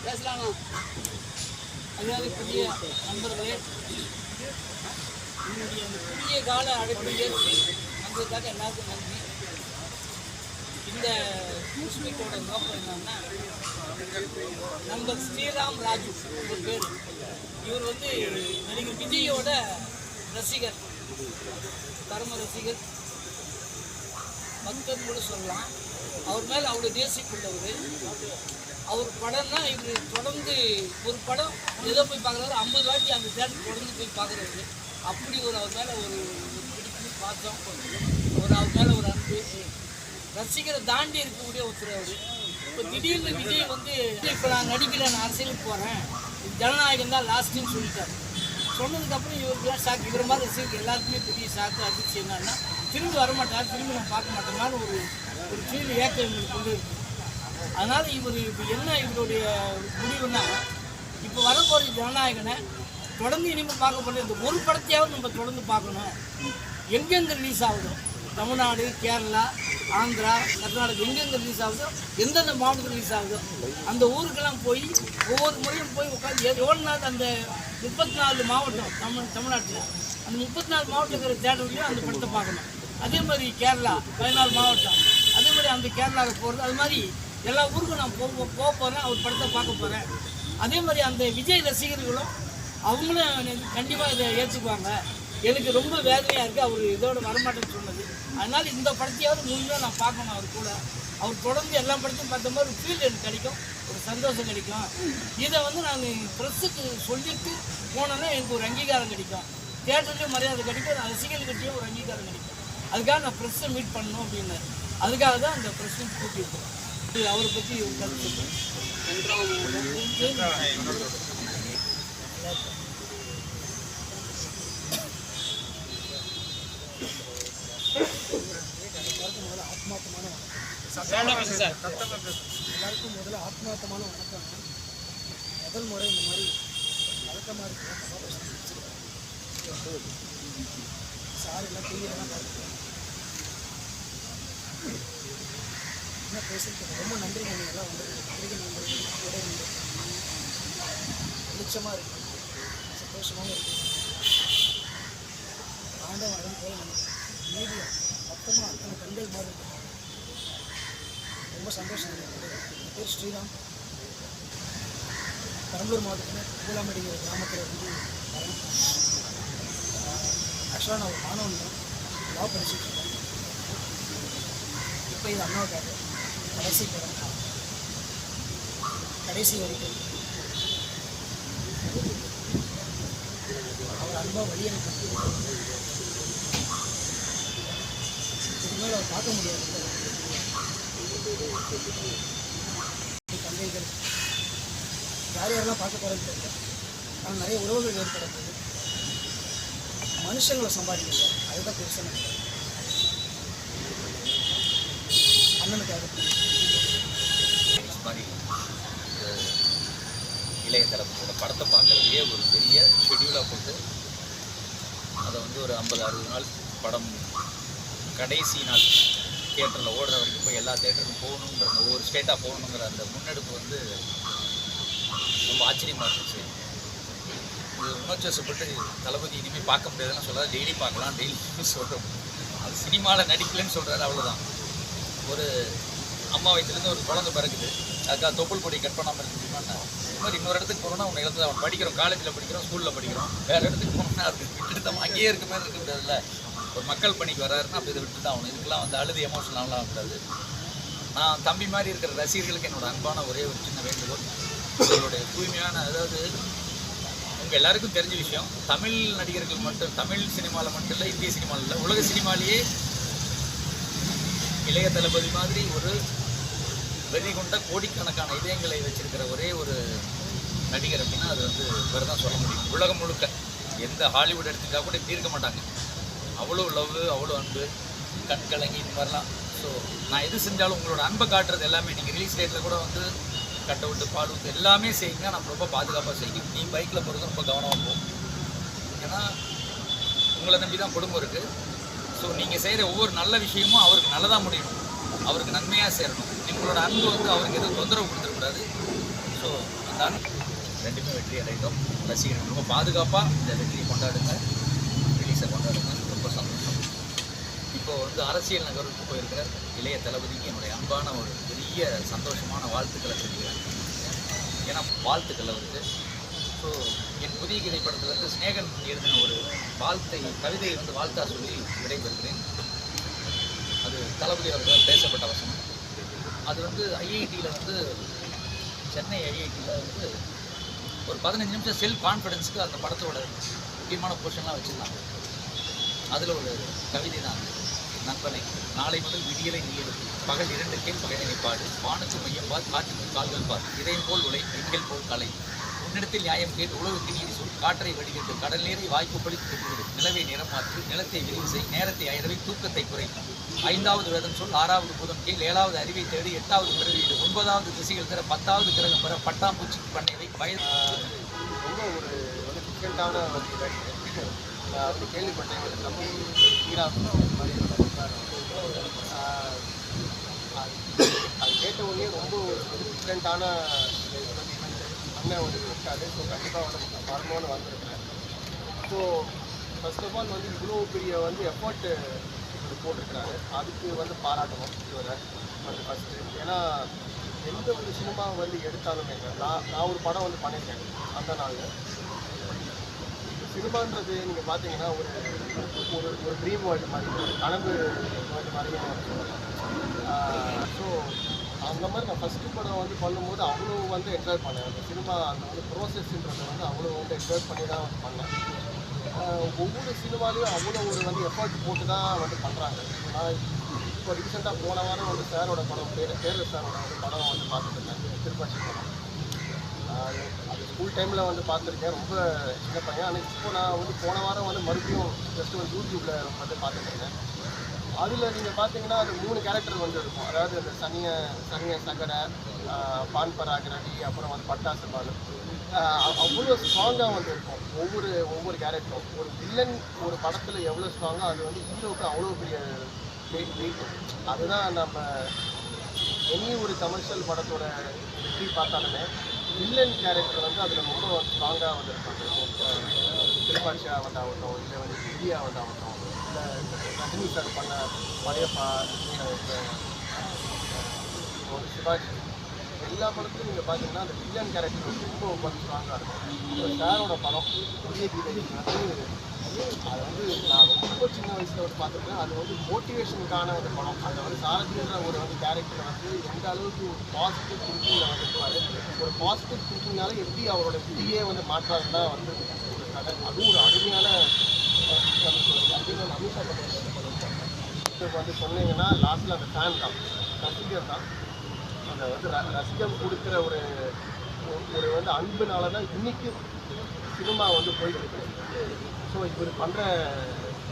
பேசலாமா? அதாவது புதிய நண்பர்களே, என்னுடைய அந்த புதிய கால அழைப்பு ஏற்று வந்ததுக்காக எல்லாருக்கும் நன்றி. இந்த புஷ்மிக்கோட நோக்கம் என்னன்னா, நண்பர் ஸ்ரீராம் ராஜு ஒரு பேர். இவர் நடிகர் விஜயோட ரசிகர், தர்ம ரசிகர், பக்தர் கூட சொல்லலாம். அவர் மேலே அவ்வளோ தேசிக்குள்ளவர். அவர் படம்னா இவர் தொடர்ந்து ஒரு படம் எதோ போய் பார்க்குறாரு, 50 வாட்டி அந்த தேட்டர் தொடர்ந்து போய் பார்க்குறாரு. அப்படி அவர் மேலே ஒரு பிடிப்பு பார்த்தோம். அவர் மேலே ஒரு அன்பு, ரசிகரை தாண்டி இருக்கக்கூடிய ஒருத்தர் அவர். இப்போ திடீர்னு விஜய் இப்போ நான் நடிக்கிறேன், நான் அரசியலுக்கு போகிறேன், ஜனநாயகம் தான் லாஸ்ட்டுன்னு சொல்லிட்டார். சொன்னதுக்கப்புறம் இவருக்குலாம் ஷாக். இவர மாதிரி ரசிகருக்கு எல்லாருக்குமே பெரிய ஷாக்கு, அதிர்ச்சி. என்னன்னா திரும்பி வரமாட்டார், திரும்பி நான் பார்க்க மாட்டேனான்னு ஒரு ஃபீல் ஏக்கம் எங்களுக்கு கொண்டு இருக்கு. அதனால் இவர் இப்போ என்ன இவருடைய முடிவுன்னா, இப்போ வரப்போகிற ஜனநாயகனை தொடர்ந்து இனிமேல் பார்க்க போகிற இந்த ஒரு படத்தையாவது நம்ம தொடர்ந்து பார்க்கணும். எங்கெங்கே ரிலீஸ் ஆகுதோ, தமிழ்நாடு, கேரளா, ஆந்திரா, கர்நாடகா எங்கெங்கே ரிலீஸ் ஆகுதோ, எந்தெந்த மாவட்டத்தில் ரிலீஸ் ஆகுதோ அந்த ஊருக்கெல்லாம் போய் ஒவ்வொரு முறையும் போய் உட்காந்து எவ்வளோ நாள் அந்த 34 மாவட்டம் தமிழ்நாட்டில் அந்த 34 மாவட்டத்தில் இருக்கிற தேட்டர்லையும் அந்த படத்தை பார்க்கணும். அதே மாதிரி கேரளா 14 மாவட்டம், அதே மாதிரி அந்த கேரளாவில் போகிறது, அது மாதிரி எல்லா ஊருக்கும் நான் போக போகிறேன், அவர் படத்தை பார்க்க போகிறேன். அதே மாதிரி அந்த விஜய் ரசிகர்களும் அவங்களும் கண்டிப்பாக இதை ஏற்றுக்குவாங்க. எனக்கு ரொம்ப வேதனையாக இருக்குது அவர் இதோட வரமாட்டேன்னு சொன்னது. அதனால் இந்த படத்தையாவது முழுமையாக நான் பார்க்கணும். அவர் கூட அவர் தொடர்ந்து எல்லா படத்தையும் பார்த்த மாதிரி ஒரு ஃபீல் எனக்கு கிடைக்கும், ஒரு சந்தோஷம் கிடைக்கும். இதை நான் ப்ரெஸ்ஸுக்கு சொல்லிட்டு போனேன்னா எனக்கு ஒரு அங்கீகாரம் கிடைக்கும், தியேட்டர்லேயும் மரியாதை கிடைக்கும், ரசிகர்கிட்டையும் ஒரு அங்கீகாரம் கிடைக்கும். அதுக்காக நான் ப்ரெஸ்ஸை மீட் பண்ணணும் அப்படின்னு, அதுக்காக தான் அந்த ப்ரெஸ் மீட் கூட்டியிருக்கோம். அவரை பற்றி ஒரு கருத்து எல்லாருக்கும் முதல்ல ஆத்மார்த்தமான வணக்கம். முதல் முறை இந்த மாதிரி வழக்கமாக இருக்கு. சார் எல்லாம் டிவியெல்லாம் பார்த்துருக்கேன். என்ன பேசுறது, ரொம்ப நன்றி. நீங்கள் எல்லாம் பத்திரிகை நண்பர்கள் கூட வெளிச்சமாக இருக்குது, சந்தோஷமாகவும் இருக்குது. ஆண்டவன் வரும் போல் மீடியா மொத்தமாக அத்தனை கண்கள் மாதிரி இருக்குது. ரொம்ப சந்தோஷம். என் பேர் ஸ்ரீராம், பெரம்பலூர் மாவட்டத்தில் பூலாமடிங்கிற கிராமத்தில் வரேன். ஆக்சுவலாக நான் ஒரு மாணவன் தான், லா படிச்சுட்ருக்கேன். இப்போ இது அண்ணாவுக்காக கடைசி படம், கடைசி வரைக்கும் அவர் அன்பாக வழி எனக்கு இதுமாதிரி அவர் பார்க்க முடியாது. தங்கைகள் யார் யாரெல்லாம் பார்க்க போகிறது தெரியல, ஆனால் நிறைய உறவுகள் ஏற்படுறது, மனுஷங்களை சம்பாதிக்கிறது, அதுதான் பெருசாக அண்ணனுக்காக. இளைய தளபதியோட படத்தை பார்க்குறதையே ஒரு பெரிய ஷெடியூலாக போட்டு அதை ஒரு 50-60 நாள் படம் கடைசி நாள் தியேட்டரில் ஓடுற வரைக்கும் போய் எல்லா தியேட்டருக்கும் போகணுங்கிற ஒவ்வொரு ஸ்டேட்டாக போகணுங்கிற அந்த முன்னெடுப்பு ரொம்ப ஆச்சரியமாக இருந்துச்சு. இது உணர்ச்சிவசப்பட்டு தளபதி இனிமேல் பார்க்க முடியாதுன்னு சொல்லாது, டெய்லி பார்க்கலாம், டெய்லி சொல்கிறோம். அது சினிமாவில் நடிக்கலன்னு சொல்கிறாரு, அவ்வளோதான். ஒரு அம்மா வயிற்றுலேருந்து ஒரு குழந்தை பிறகுது, அதுக்காக தொப்புள் கொடி கட் பண்ணாமல் இருக்க முடியுமாண்ணா? இது மாதிரி இன்னொரு இடத்துக்கு போனோம்னா அவனை இழந்து அவன் படிக்கிறோம், காலேஜில் படிக்கிறோம், ஸ்கூலில் படிக்கிறோம், வேறு இடத்துக்கு போனோம்னா அது விட்டுட்டு தான் அங்கேயே இருக்க மாதிரி இருக்க முடியாதுல்ல. ஒரு மக்கள் பணிக்கு வராருன்னா அப்போ இதை விட்டு தான் ஆகணும். இதுக்கெல்லாம் அழுது எமோஷனலாக ஆகக்கூடாது. நான் தம்பி மாதிரி இருக்கிற ரசிகர்களுக்கு என்னோடய அன்பான ஒரே ஒரு சின்ன வேண்டுகோள், உங்களுடைய தூய்மையான, அதாவது உங்கள் எல்லாருக்கும் தெரிஞ்ச விஷயம், தமிழ் நடிகர்கள் மட்டும், தமிழ் சினிமாவில் மட்டும் இல்லை, இந்திய சினிமாவில் இல்லை, உலக சினிமாலேயே இளைய தளபதி மாதிரி ஒரு வெறி கொண்ட கோடிக்கணக்கான இதயங்களை வச்சிருக்கிற ஒரே ஒரு நடிகர் அப்படின்னா அது இவர் தான் சொல்ல முடியும். உலகம் முழுக்க எந்த ஹாலிவுட் எடுத்துட்டா கூட இப்படி இருக்க மாட்டாங்க. அவ்வளோ லவ், அவ்வளோ அன்பு, கண்கலங்கி இந்த மாதிரிலாம். ஸோ நான் எது செஞ்சாலும் உங்களோட அன்பை காட்டுறது எல்லாமே, நீங்கள் ரிலீஸ் டேட்டில் கூட கட் அவுட்டு, பால் ஊற்று எல்லாமே செய்யுங்க. நம்ம ரொம்ப பாதுகாப்பாக செய்யும். நீ பைக்கில் போகிறது ரொம்ப கவனமாக போகும், ஏன்னா உங்களை நம்பி தான் குடும்பம் இருக்குது. ஸோ நீங்கள் செய்கிற ஒவ்வொரு நல்ல விஷயமும் அவருக்கு நல்லதாக முடியும். அவருக்கு நன்மையாக சேரணும். எங்களோட அன்பு வந்து அவருக்கு எதுவும் தொந்தரவு கொடுத்துடக்கூடாது. ஸோ அந்த அன்பு ரெண்டுமே வெற்றி அடைந்தோம். ரசிகர்கள் ரொம்ப பாதுகாப்பாக இந்த வெற்றியை கொண்டாடுங்க, ரிலீஸை கொண்டாடுங்க. ரொம்ப சந்தோஷம். இப்போ வந்து அரசியல் நகருக்கு போயிருக்கிற இளைய தளபதிக்கு என்னுடைய அன்பான ஒரு பெரிய சந்தோஷமான வாழ்த்துக்களை சொல்லிக்கிறேன். ஏன்னா வாழ்த்துக்கள் அவருக்கு. ஸோ என் புதிய கதை படத்தில் வந்து ஸ்நேகன் எழுதின ஒரு கவிதையை வந்து வாழ்த்தா சொல்லி விடைபெறுகிறேன். அது தளபதி அவர்களால் பேசப்பட்ட வசனம். அது வந்து ஐஐடியில் வந்து சென்னை ஐஐடியில் வந்து ஒரு 15 நிமிஷம் செல்ஃப் கான்ஃபிடென்ஸுக்கு அந்த படத்தோட முக்கியமான போர்ஷன்லாம் வச்சுருந்தாங்க. அதில் ஒரு கவிதை தான், நண்பனை நாளை முதல் விடியலை நீ எடுத்து பகல் 2 கேள் பகையினை பாடு, வானுக்கு மையம் பார், காற்றுக்கு கால்கள் பார், இதயம் போல் உலை, எண்கள் போல் கலை, உன்னிடத்தில் நியாயம் கேட்டு உழவுக்கு நீதி சொல், காற்றை வடிகட்டு கடல் நீரை வாய்ப்பு பழித்து விடு, நிலவை நிறம் மாற்று, நிலத்தை விரிவு செய், நேரத்தை அயரவை, தூக்கத்தை குறைக்கும், 5வது வேதம் சொல், 6வது பூதம் கேள், 7வது அறிவை தேடி, 8வது பிறவிடு, 9வது திசைகள் தர, 10வது கிரகம் பெற, பட்டாம்பூச்சிக்கு பண்ணைவை வயது. ரொம்ப ஒரு டிஃப்ரெண்ட்டான ஒரு இவெண்ட். நான் வந்து கேள்விப்பட்டேன், ஒரு தம்பி மாதிரி அது கேட்ட உடனே ரொம்ப ஒரு டிஃப்ரெண்ட்டான அண்ணன் வந்து இருக்காரு. ஸோ கண்டிப்பாக வந்து வரணும்னு வந்திருக்கிறேன். ஸோ ஃபர்ஸ்ட் ஆஃப் ஆல் வந்து இவ்வளோ பெரிய வந்து எஃபர்ட் போட்டிருக்கிறாரு. அதுக்கு வந்து பாராட்டணும் இவரை வந்து ஃபஸ்ட்டு. ஏன்னா எந்த ஒரு சினிமா வந்து எடுத்தாலுமே நான் ஒரு படம் வந்து பண்ணியிருக்கேன் அந்த நாள். சினிமான்றது நீங்கள் பார்த்தீங்கன்னா ஒரு ஒரு ஒரு ட்ரீம் வேர்ல்டு மாதிரி, ஒரு கனவு வேர்ல்டு மாதிரி. ஸோ அந்த மாதிரி நான் ஃபஸ்ட்டு படம் வந்து பண்ணும்போது அவ்வளோ வந்து என்ஜாய் பண்ணேன். அந்த சினிமா அந்த வந்து ப்ரோசஸ்ன்றதை வந்து அவ்வளோ வந்து என்ஜாய் பண்ணி தான் வந்து பண்ணேன். ஒவ்வொரு சினிமாலையும் அவ்வளோ ஒரு வந்து எஃபர்ட் போட்டு தான் வந்து பண்ணுறாங்க. நான் இப்போ ரீசெண்டாக போன வாரம் வந்து சாரோட படம் பேர் சாரோட வந்து படம் வந்து பார்த்துட்டு இருக்கேன், திருப்பாச்சி படம். அது ஸ்கூல் டைமில் வந்து பார்த்துருக்கேன், ரொம்ப சின்ன பையன். ஆனால் இப்போ நான் வந்து போன வாரம் வந்து மறுபடியும் ஜஸ்ட் ஒரு யூடியூப்பில் வந்து பார்த்துட்டு இருக்கேன். அதில் நீங்கள் பார்த்தீங்கன்னா அது 3 கேரக்டர் வந்து இருக்கும். அதாவது அந்த சனிய சகடை, பான் பராகரடி, அப்புறம் வந்து பட்டாசு பாலு. அவ்வளோ ஸ்ட்ராங்காக வந்து இருக்கும் ஒவ்வொரு கேரக்டரும். ஒரு வில்லன் ஒரு படத்தில் எவ்வளோ ஸ்ட்ராங்காக அது வந்து ஹீரோவுக்கு அவ்வளோ பெரிய வெயிட். அதுதான் நம்ம எனி ஒரு கமர்ஷியல் படத்தோட வெற்றி பார்த்தாலுமே வில்லன் கேரக்டர் வந்து அதில் ரொம்ப ஸ்ட்ராங்காக வந்து இருப்பாங்க. திருப்பாட்சியா வந்தாகட்டும், இல்லை வந்து இந்தியா வந்தாகட்டும், இல்லை ரஜினி சார் பண்ண பழைய சிவாஜி, எல்லா படத்துலையும் நீங்கள் பார்த்தீங்கன்னா அந்த வில்லன் கேரக்டர் ரொம்ப ஸ்ட்ராங்காக இருக்கும். சாரோட படம் புதிய கீதை வந்து அது வந்து நான் ரொம்ப சின்ன வயசில் வந்து பார்த்துருக்கேன். அது வந்து மோட்டிவேஷனுக்கான ஒரு படம். அதில் வந்து சாரதின்ற ஒரு வந்து கேரக்டர் வந்து எந்த அளவுக்கு ஒரு பாசிட்டிவ் திங்கிங்கில் வந்து இருப்பார், ஒரு பாசிட்டிவ் திங்கிங்னால எப்படி அவரோட விதியே வந்து மாற்றாருன்னா வந்து ஒரு கதை. அதுவும் ஒரு அருமையான அமித்ஷா படம் வந்து சொன்னீங்கன்னா லாஸ்ட்டில் அந்த ஃபேன் தான், ரசிகர் தான். அந்த வந்து ரசிகம் கொடுக்குற ஒரு வந்து அன்புனால தான் இன்றைக்கி சினிமா வந்து போயிட்டு இருக்கு. ஸோ இவர் பண்ணுற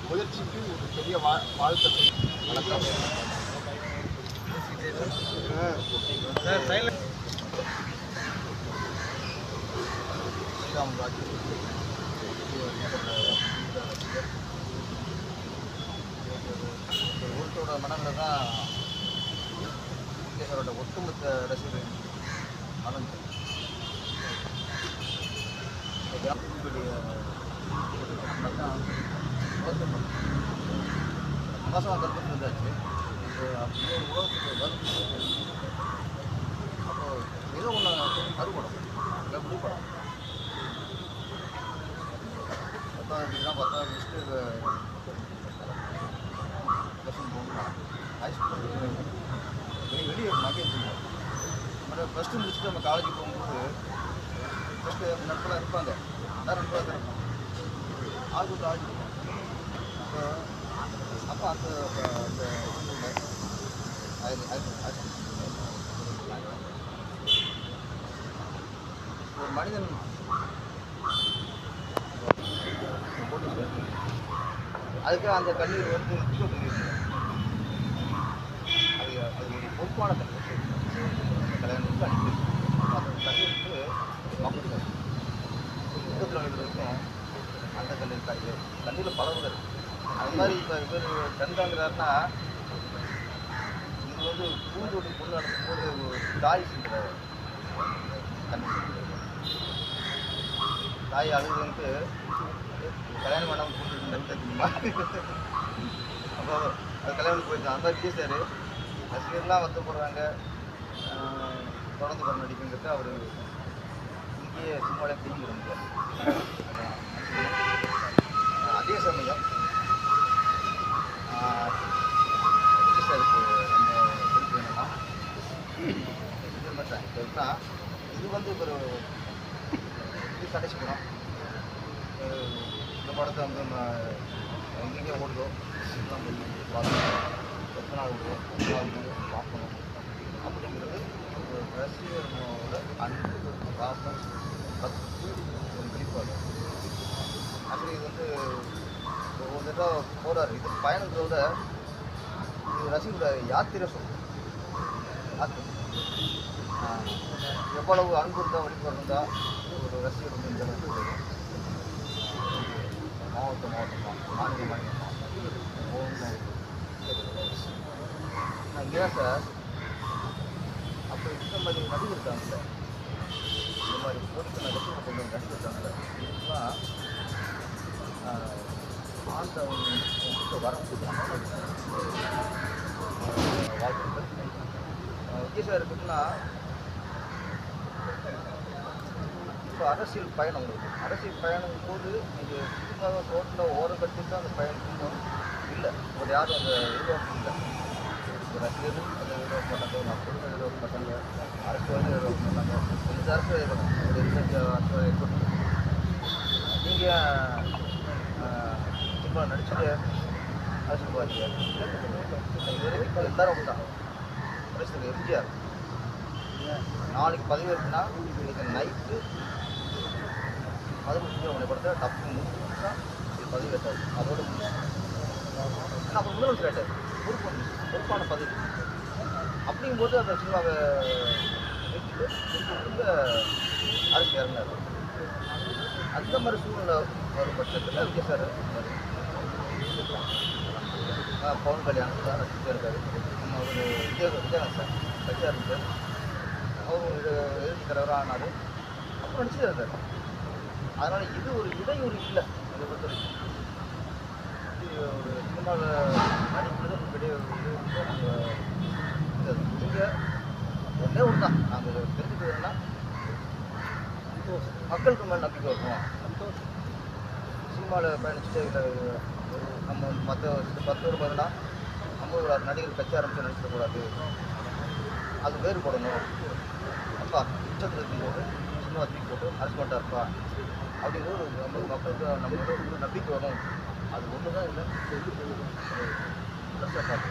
முயற்சிக்கு ஒரு பெரிய வாழ்த்து. வணக்கம் சார். சைலண்ட் ஸ்ரீராம் ராஜ் ஒருத்தரோட மனதில் தான் அவரோட ஒட்டுமொத்த ரசிகர்கள் மனம் மாதம் கற்பனை இருந்தாச்சு. அப்படியே உலகத்துக்கு வரும். அப்போ ஏதோ ஒன்று கருப்படம் இல்லை புதுப்படம் அப்படின்னா பார்த்தா நெக்ஸ்ட்டு வருஷம் போகணும். ஹைஸ்கூல் வெளியே மகன் சொல்லுவோம். நம்ம ப்ளஸ் 2 முடிச்சுட்டு நம்ம காலேஜுக்கு போகும்போது ஃபஸ்ட்டு நட்பெல்லாம் இருப்பாங்க, எல்லாரும் நட்பாக தான் இருப்பாங்க. ஆள் கொடுத்து ஆள் இருக்கும். அப்போ அந்த ஒரு மனிதன் போட்டு அதுக்கு அந்த கண்ணீர் வந்து அது ஒரு பொறுப்பான கண்ணீர். கல்யாணத்துக்கு அனுப்பி அந்த கண்ணீர் வந்து மக்கள் முகத்தில் வரைக்கும் அந்த கண்ணீர் கண்ணீரில் பல இருக்குது. அது மாதிரி இப்போ இவர் டென்த்தாங்கிறாருன்னா இது வந்து வீட்டுக்கு பொண்ணு அனுப்பும்போது ஒரு தாய் சென்ற தன்மை. தாய் அழுதுன்ட்டு கல்யாணம் பண்ணாமல் கூப்பிட்டு தெரியுமா? அப்போ அது கல்யாணம் போயிடுச்சு. அந்த மாதிரி சார் ரசிகர்லாம் வந்து போடுறாங்க, தொடர்ந்து படம் நடிப்புங்கிறது அவர் இங்கேயே சும்மாவே திரும்பி இருந்தார். அதே சமயம் சாருக்கு நம்ம தெரிஞ்சு என்னன்னா எப்படின்னா இது வந்து ஒரு இது கடைசி படம். இந்த படத்தை வந்து எங்கெங்கே ஓடுதோ எல்லாம் போய் பார்க்கணும், எத்தனை நாள் ஓடுதோ எத்தனை நாள் வந்து பார்க்கணும் அப்படிங்கிறது ஒரு ரசிகர்களோட அன்பு பாசம் கற்று ஒரு வெளிப்பாடு. அப்படி இது வந்து ஒரு தடவை போகிறார். இது பயணத்தை விட இது ரசிகரோட யாத்திரை சொல்லும். யாத்திரை எவ்வளவு அன்பு இருந்தால் வெளிப்பாடு இருந்தால் ஒரு ரசிகர் வந்து இந்த அளவுக்கு மாவட்டமாக மாநிலமாக இங்கே தான் சார். அப்போ இந்த மாதிரி நடிகர் இருக்காங்கல்ல, இந்த மாதிரி கோடிக்கணக்கான ரசிகர்கள் கொண்டு வந்து நடிகர் இருக்காங்கல்ல, இதுக்கெல்லாம் ஆண்டவன் வரக்கூடிய வாழ்த்துக்கள். விஜய் சார் இருக்குன்னா இப்போ அரசியல் பயணம் உங்களுக்கு. அரசியல் பயணம் போது நீங்கள் சினிமாவை ரோட்டில் ஓரம் கட்டிட்டு அந்த பயணம் இல்லை. ஒரு யாரும் அந்த எதிர்பார்ப்பு இல்லை. ஒரு ரசிகர் அதை எதிர்பார்க்க மாட்டாங்க, மக்களும் எதிர்பார்க்க மாட்டாங்க, அரசியல் எதிர்பார்க்க மாட்டாங்க. இந்த அரசியல் எதிர்பார்க்க ஒரு அரசியல் ஏற்பட்டு நீங்கள் சினிமா நடிச்சுட்டு அரசியல் பாருங்க. இது வரைக்கும் எல்லாரும் தான் அரசியல் எம்ஜிஆர் நாளைக்கு பதவி இருக்குன்னா இன்னைக்கு நைட்டு 11 மணி படத்தை டப்பு முடிச்சு பதவி ஏற்றாரு. அதோட அப்புறம் முதலமைச்சர் ஆகிட்டார். பொறுப்பான பதவி. அப்படிங்கும்போது அந்த சினிமாவை திரும்ப அரசு இறங்கினார். அந்த மாதிரி சூழ்நிலை வரும் பட்சத்தில் விஜய் சார் பவன் கல்யாணம் தான் நடிச்சுட்டே இருக்காரு. நம்ம ஒரு விஜயகாந்த் சார் கட்சியாக இருந்தார். அவர் எழுதி தலைவராக ஆனார். அப்புறம் நடிச்சுட்டே இருந்தார். அதனால் இது ஒரு இடையூறு இல்லை. இதை பொறுத்த வரைக்கும் இது ஒரு சினிமாவில் நடிக்கிறது ஒரு பெரிய இது நாங்கள் இங்கே ஒன்றே ஒன்று தான் நாங்கள் தெரிஞ்சுக்கிறது என்னன்னா மக்களுக்கு மேலே நம்பிக்கை இருக்கும். சினிமாவில் பயணிச்சுட்டு நம்ம மற்ற 10 பேர் பதிலாக 50 நடிகர் கட்சி ஆரம்பித்து நடிச்சிடக்கூடாது, அது வேறுபடணும். அப்பா உச்சத்தில் தூக்கி போட்டு சினிமா தூக்கி போட்டு அரசு மாட்டா இருப்பா அப்படிங்கிற ஒரு நம்ம மக்களுக்கு நம்மளோட நம்பிக்கை வரும். அது ஒன்று தான் இல்லை ப்ளஸ்ஸாக பார்க்கணும்.